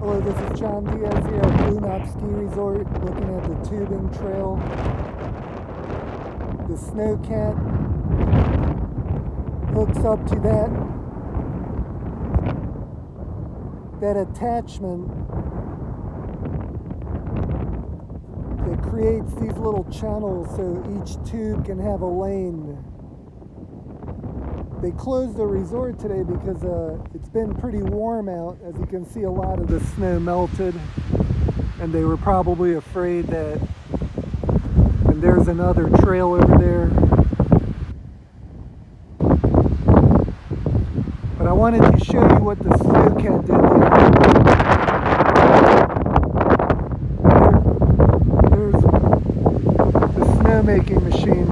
Hello, this is John Diaz here at Blue Knob Ski Resort, looking at the tubing trail. The Snowcat hooks up to that attachment that creates these little channels so each tube can have a lane. They closed the resort today because it's been pretty warm out. As you can see, a lot of the snow melted, and they were probably afraid that, and there's another trail over there. But I wanted to show you what the Snowcat did there. There's the snowmaking machine.